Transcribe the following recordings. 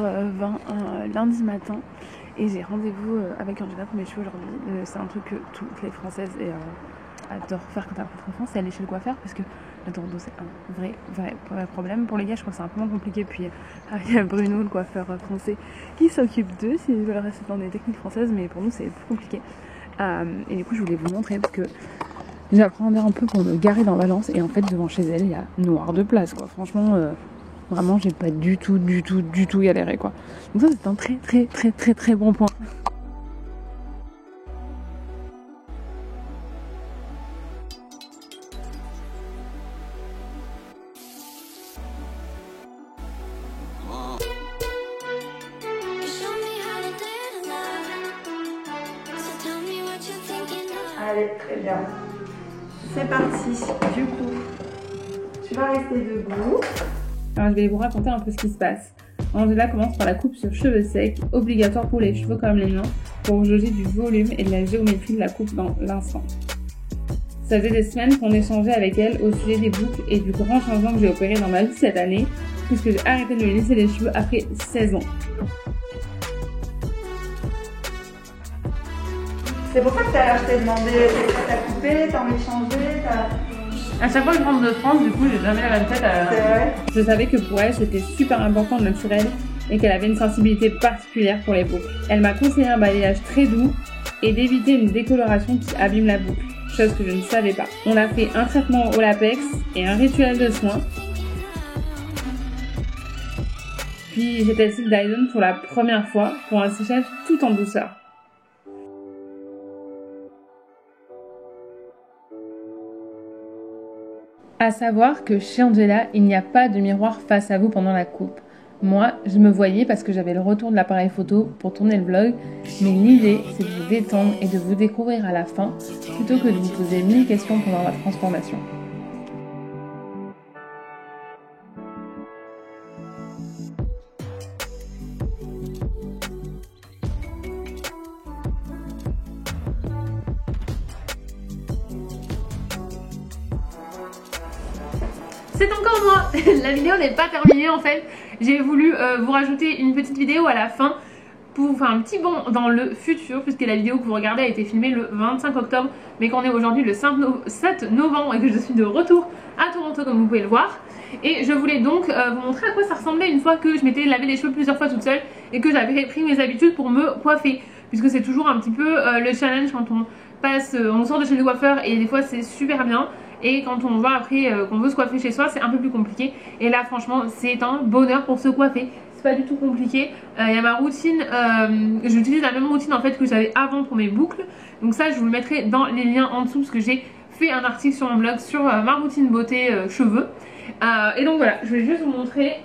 10h20 lundi matin et j'ai rendez-vous avec Angela pour mes cheveux aujourd'hui. C'est un truc que toutes les Françaises adorent faire quand elles rentrent en France, c'est aller chez le coiffeur parce que le Toronto c'est un vrai problème. Pour les gars je crois que c'est un peu moins compliqué, puis il y a Bruno le coiffeur français qui s'occupe d'eux s'ils veulent rester dans des techniques françaises, mais pour nous c'est plus compliqué. Et du coup je voulais vous montrer parce que j'appréhendais un peu pour me garer dans Valence et en fait devant chez elle il y a noir de place quoi. Franchement vraiment j'ai pas du tout galéré quoi. Donc ça c'est un très bon point. Allez, très bien. C'est parti. Du coup, tu vas rester debout. Alors je vais vous raconter un peu ce qui se passe. Angela commence par la coupe sur cheveux secs, obligatoire pour les cheveux comme les miens, pour jauger du volume et de la géométrie de la coupe dans l'instant. Ça faisait des semaines qu'on échangeait avec elle au sujet des boucles et du grand changement que j'ai opéré dans ma vie cette année, puisque j'ai arrêté de me lisser les cheveux après 16 ans. C'est pour ça que je t'ai demandé, t'as coupé, t'as envie de changer, À chaque fois que je rentre de France, du coup, j'ai jamais la même tête. C'est vrai. Je savais que pour elle, c'était super important le naturel et qu'elle avait une sensibilité particulière pour les boucles. Elle m'a conseillé un balayage très doux et d'éviter une décoloration qui abîme la boucle, chose que je ne savais pas. On a fait un traitement au latex et un rituel de soins. Puis j'ai testé le Dyson pour la première fois pour un séchage tout en douceur. À savoir que chez Angela, il n'y a pas de miroir face à vous pendant la coupe. Moi, je me voyais parce que j'avais le retour de l'appareil photo pour tourner le vlog, mais l'idée, c'est de vous détendre et de vous découvrir à la fin, plutôt que de vous poser 1000 questions pendant la transformation. C'est encore moi. La vidéo n'est pas terminée en fait. J'ai voulu vous rajouter une petite vidéo à la fin pour vous faire un petit bond dans le futur, puisque la vidéo que vous regardez a été filmée le 25 octobre, mais qu'on est aujourd'hui le 7 novembre et que je suis de retour à Toronto comme vous pouvez le voir. Et je voulais donc vous montrer à quoi ça ressemblait une fois que je m'étais lavé les cheveux plusieurs fois toute seule et que j'avais pris mes habitudes pour me coiffer, puisque c'est toujours un petit peu le challenge quand on sort de chez le coiffeur et des fois c'est super bien. Et quand on va après, qu'on veut se coiffer chez soi, c'est un peu plus compliqué. Et là, franchement, c'est un bonheur pour se coiffer. C'est pas du tout compliqué. Il y a ma routine, j'utilise la même routine en fait que j'avais avant pour mes boucles. Donc ça, je vous le mettrai dans les liens en dessous parce que j'ai fait un article sur mon blog sur ma routine beauté cheveux. Et donc voilà, je vais juste vous montrer.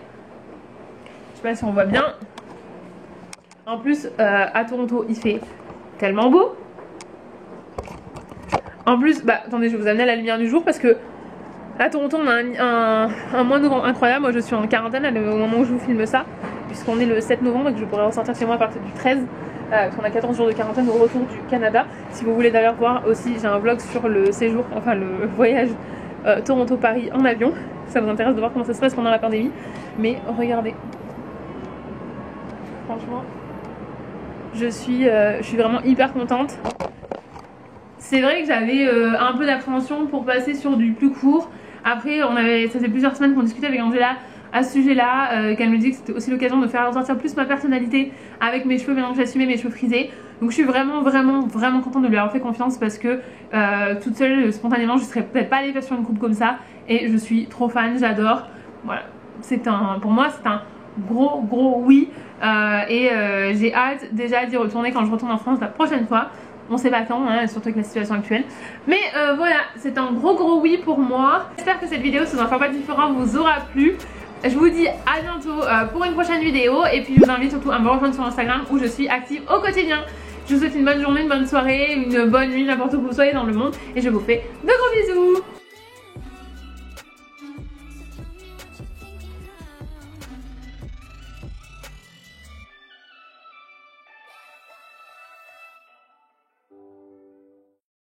Je sais pas si on voit bien. En plus, à Toronto, il fait tellement beau. En plus, attendez, je vais vous amener à la lumière du jour parce que à Toronto on a un mois de novembre incroyable. Moi je suis en quarantaine au moment où je vous filme ça, puisqu'on est le 7 novembre et que je pourrais ressortir chez moi à partir du 13 parce qu'on a 14 jours de quarantaine au retour du Canada. Si vous voulez d'ailleurs voir aussi, j'ai un vlog sur le séjour, enfin le voyage Toronto-Paris en avion. Ça vous intéresse de voir comment ça se passe pendant la pandémie. Mais regardez, franchement je suis vraiment hyper contente. C'est vrai que j'avais un peu d'appréhension pour passer sur du plus court. Après, ça fait plusieurs semaines qu'on discutait avec Angela à ce sujet-là, qu'elle me dit que c'était aussi l'occasion de faire ressortir plus ma personnalité avec mes cheveux maintenant que j'assumais mes cheveux frisés. Donc je suis vraiment contente de lui avoir fait confiance parce que toute seule, spontanément, je serais peut-être pas allée faire sur une coupe comme ça. Et je suis trop fan, j'adore. Voilà, pour moi c'est un gros oui. J'ai hâte déjà d'y retourner quand je retourne en France la prochaine fois. On sait pas quand, hein, surtout avec la situation actuelle. Mais voilà, c'est un gros oui pour moi. J'espère que cette vidéo sous un format différent vous aura plu. Je vous dis à bientôt pour une prochaine vidéo. Et puis je vous invite surtout à me rejoindre sur Instagram où je suis active au quotidien. Je vous souhaite une bonne journée, une bonne soirée, une bonne nuit, n'importe où vous soyez dans le monde. Et je vous fais de gros bisous.